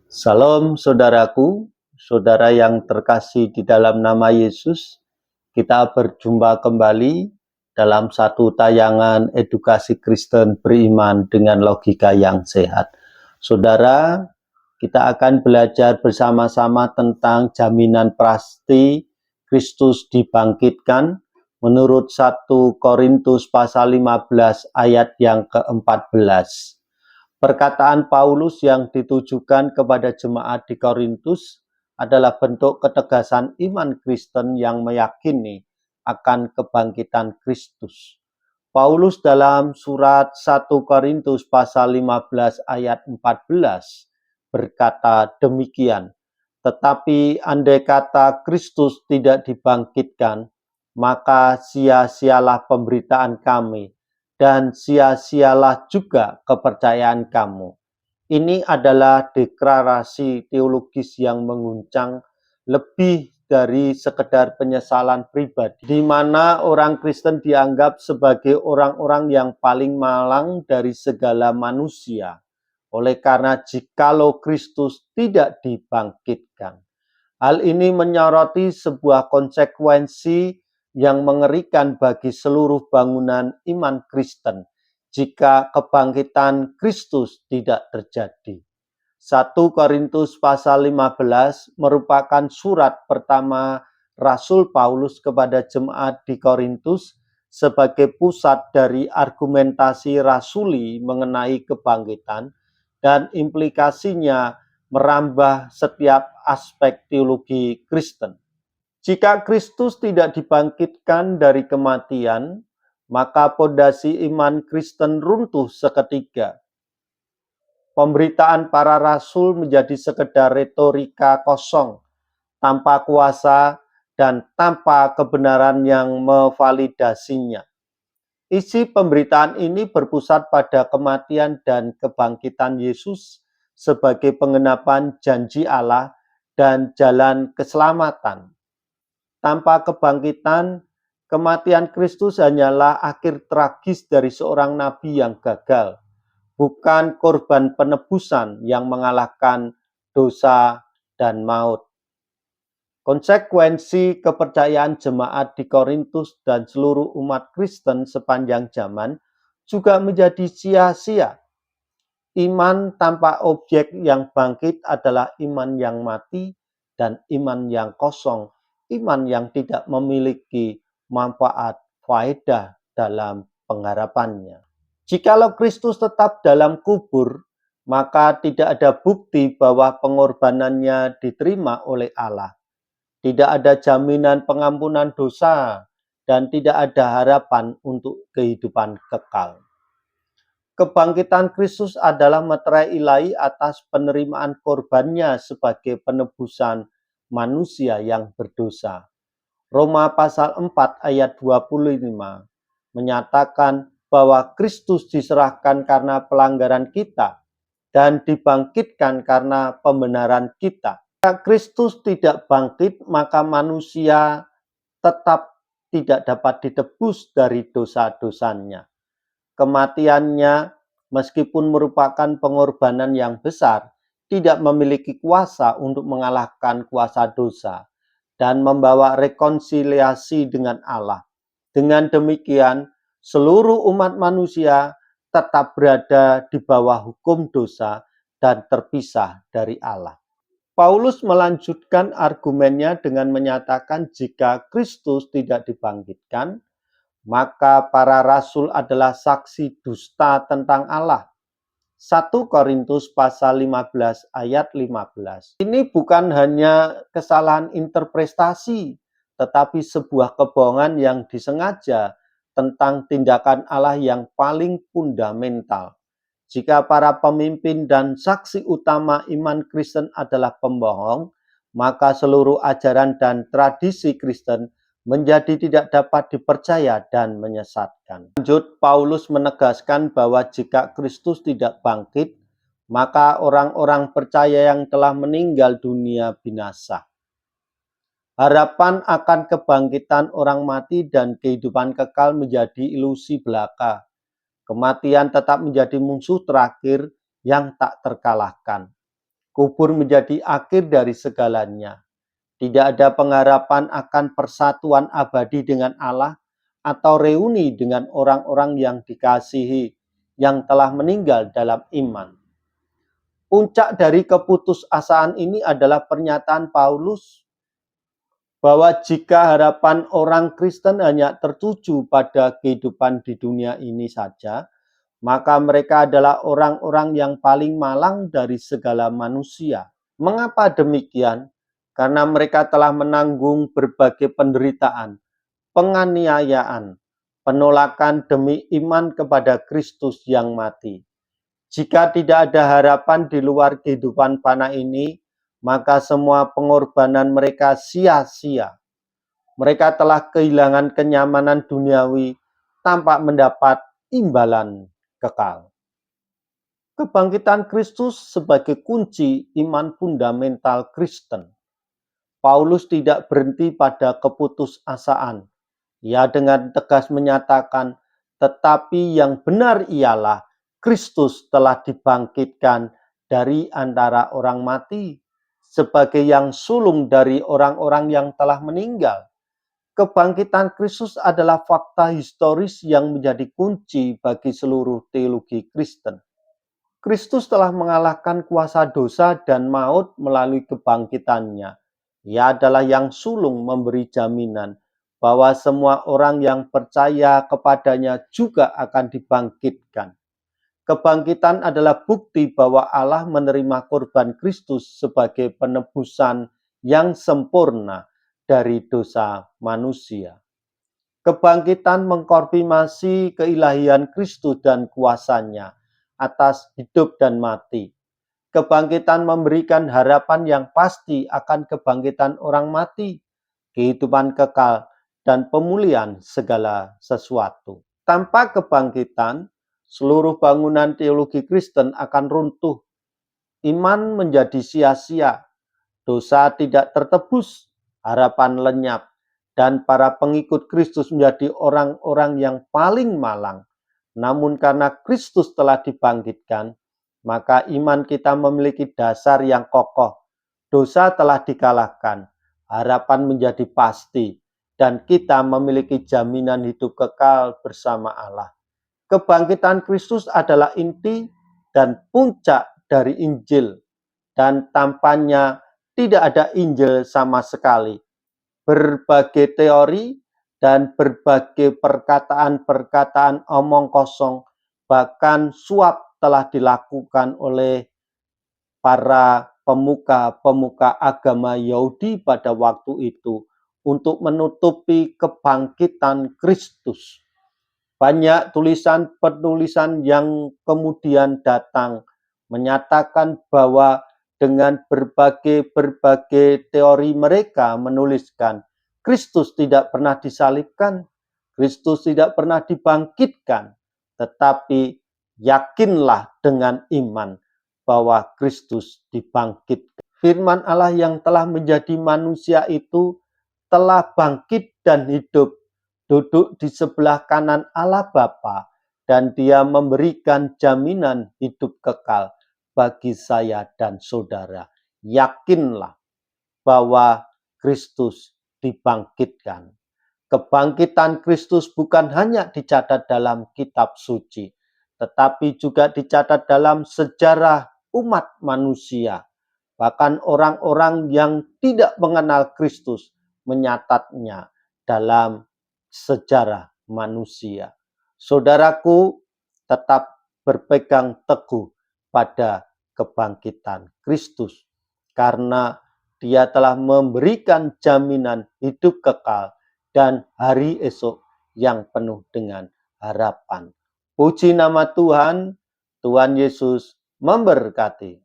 Salam saudaraku, saudara yang terkasih di dalam nama Yesus. Kita berjumpa kembali dalam satu tayangan edukasi Kristen beriman dengan logika yang sehat. Saudara, kita akan belajar bersama-sama tentang jaminan pasti Kristus dibangkitkan menurut 1 Korintus pasal 15 ayat yang ke-14. Perkataan Paulus yang ditujukan kepada jemaat di Korintus adalah bentuk ketegasan iman Kristen yang meyakini akan kebangkitan Kristus. Paulus dalam surat 1 Korintus pasal 15 ayat 14 berkata demikian, tetapi andai kata Kristus tidak dibangkitkan, maka sia-sialah pemberitaan kami dan sia-sialah juga kepercayaan kamu. Ini adalah deklarasi teologis yang mengguncang lebih dari sekedar penyesalan pribadi, di mana orang Kristen dianggap sebagai orang-orang yang paling malang dari segala manusia. Oleh karena jikalau Kristus tidak dibangkitkan, hal ini menyoroti sebuah konsekuensi yang mengerikan bagi seluruh bangunan iman Kristen jika kebangkitan Kristus tidak terjadi. 1 Korintus pasal 15 merupakan surat pertama Rasul Paulus kepada jemaat di Korintus sebagai pusat dari argumentasi rasuli mengenai kebangkitan dan implikasinya merambah setiap aspek teologi Kristen. Jika Kristus tidak dibangkitkan dari kematian, maka pondasi iman Kristen runtuh seketika. Pemberitaan para rasul menjadi sekedar retorika kosong, tanpa kuasa dan tanpa kebenaran yang memvalidasinya. Isi pemberitaan ini berpusat pada kematian dan kebangkitan Yesus sebagai penggenapan janji Allah dan jalan keselamatan. Tanpa kebangkitan, kematian Kristus hanyalah akhir tragis dari seorang nabi yang gagal, bukan korban penebusan yang mengalahkan dosa dan maut. Konsekuensi kepercayaan jemaat di Korintus dan seluruh umat Kristen sepanjang zaman juga menjadi sia-sia. Iman tanpa objek yang bangkit adalah iman yang mati dan iman yang kosong, iman yang tidak memiliki manfaat faedah dalam pengharapannya. Jikalau Kristus tetap dalam kubur, maka tidak ada bukti bahwa pengorbanannya diterima oleh Allah. Tidak ada jaminan pengampunan dosa dan tidak ada harapan untuk kehidupan kekal. Kebangkitan Kristus adalah meterai ilahi atas penerimaan korbannya sebagai penebusan manusia yang berdosa. Roma pasal 4 ayat 25 menyatakan bahwa Kristus diserahkan karena pelanggaran kita dan dibangkitkan karena pembenaran kita. Jika Kristus tidak bangkit, maka manusia tetap tidak dapat ditebus dari dosa-dosanya. Kematiannya, meskipun merupakan pengorbanan yang besar, tidak memiliki kuasa untuk mengalahkan kuasa dosa dan membawa rekonsiliasi dengan Allah. Dengan demikian, seluruh umat manusia tetap berada di bawah hukum dosa dan terpisah dari Allah. Paulus melanjutkan argumennya dengan menyatakan jika Kristus tidak dibangkitkan, maka para rasul adalah saksi dusta tentang Allah. 1 Korintus pasal 15 ayat 15. Ini bukan hanya kesalahan interpretasi, tetapi sebuah kebohongan yang disengaja tentang tindakan Allah yang paling fundamental. Jika para pemimpin dan saksi utama iman Kristen adalah pembohong, maka seluruh ajaran dan tradisi Kristen menjadi tidak dapat dipercaya dan menyesatkan. Lanjut, Paulus menegaskan bahwa jika Kristus tidak bangkit, maka orang-orang percaya yang telah meninggal dunia binasa. Harapan akan kebangkitan orang mati dan kehidupan kekal menjadi ilusi belaka. Kematian tetap menjadi musuh terakhir yang tak terkalahkan. Kubur menjadi akhir dari segalanya. Tidak ada pengharapan akan persatuan abadi dengan Allah atau reuni dengan orang-orang yang dikasihi yang telah meninggal dalam iman. Puncak dari keputusasaan ini adalah pernyataan Paulus bahwa jika harapan orang Kristen hanya tertuju pada kehidupan di dunia ini saja, maka mereka adalah orang-orang yang paling malang dari segala manusia. Mengapa demikian? Karena mereka telah menanggung berbagai penderitaan, penganiayaan, penolakan demi iman kepada Kristus yang mati. Jika tidak ada harapan di luar kehidupan fana ini, maka semua pengorbanan mereka sia-sia. Mereka telah kehilangan kenyamanan duniawi tanpa mendapat imbalan kekal. Kebangkitan Kristus sebagai kunci iman fundamental Kristen. Paulus tidak berhenti pada keputusasaan. Ia dengan tegas menyatakan, tetapi yang benar ialah Kristus telah dibangkitkan dari antara orang mati sebagai yang sulung dari orang-orang yang telah meninggal. Kebangkitan Kristus adalah fakta historis yang menjadi kunci bagi seluruh teologi Kristen. Kristus telah mengalahkan kuasa dosa dan maut melalui kebangkitannya. Ia adalah yang sulung memberi jaminan bahwa semua orang yang percaya kepadanya juga akan dibangkitkan. Kebangkitan adalah bukti bahwa Allah menerima korban Kristus sebagai penebusan yang sempurna dari dosa manusia. Kebangkitan mengkonfirmasi keilahian Kristus dan kuasanya atas hidup dan mati. Kebangkitan memberikan harapan yang pasti akan kebangkitan orang mati, kehidupan kekal, dan pemulihan segala sesuatu. Tanpa kebangkitan, seluruh bangunan teologi Kristen akan runtuh. Iman menjadi sia-sia, dosa tidak tertebus, harapan lenyap, dan para pengikut Kristus menjadi orang-orang yang paling malang. Namun karena Kristus telah dibangkitkan, maka iman kita memiliki dasar yang kokoh. Dosa telah dikalahkan, harapan menjadi pasti, dan kita memiliki jaminan hidup kekal bersama Allah. Kebangkitan Kristus adalah inti dan puncak dari Injil, dan tampaknya tidak ada Injil sama sekali. Berbagai teori dan berbagai perkataan-perkataan omong kosong, bahkan suap telah dilakukan oleh para pemuka-pemuka agama Yahudi pada waktu itu untuk menutupi kebangkitan Kristus. Banyak tulisan penulisan yang kemudian datang menyatakan bahwa dengan berbagai teori mereka menuliskan Kristus tidak pernah disalibkan, Kristus tidak pernah dibangkitkan, tetapi yakinlah dengan iman bahwa Kristus dibangkitkan. Firman Allah yang telah menjadi manusia itu telah bangkit dan hidup, duduk di sebelah kanan Allah Bapa, dan Dia memberikan jaminan hidup kekal bagi saya dan saudara. Yakinlah bahwa Kristus dibangkitkan. Kebangkitan Kristus bukan hanya dicatat dalam kitab suci, tetapi juga dicatat dalam sejarah umat manusia. Bahkan orang-orang yang tidak mengenal Kristus menyatatnya dalam sejarah manusia. Saudaraku, tetap berpegang teguh pada kebangkitan Kristus, karena Dia telah memberikan jaminan hidup kekal dan hari esok yang penuh dengan harapan. Puji nama Tuhan, Tuhan Yesus memberkati.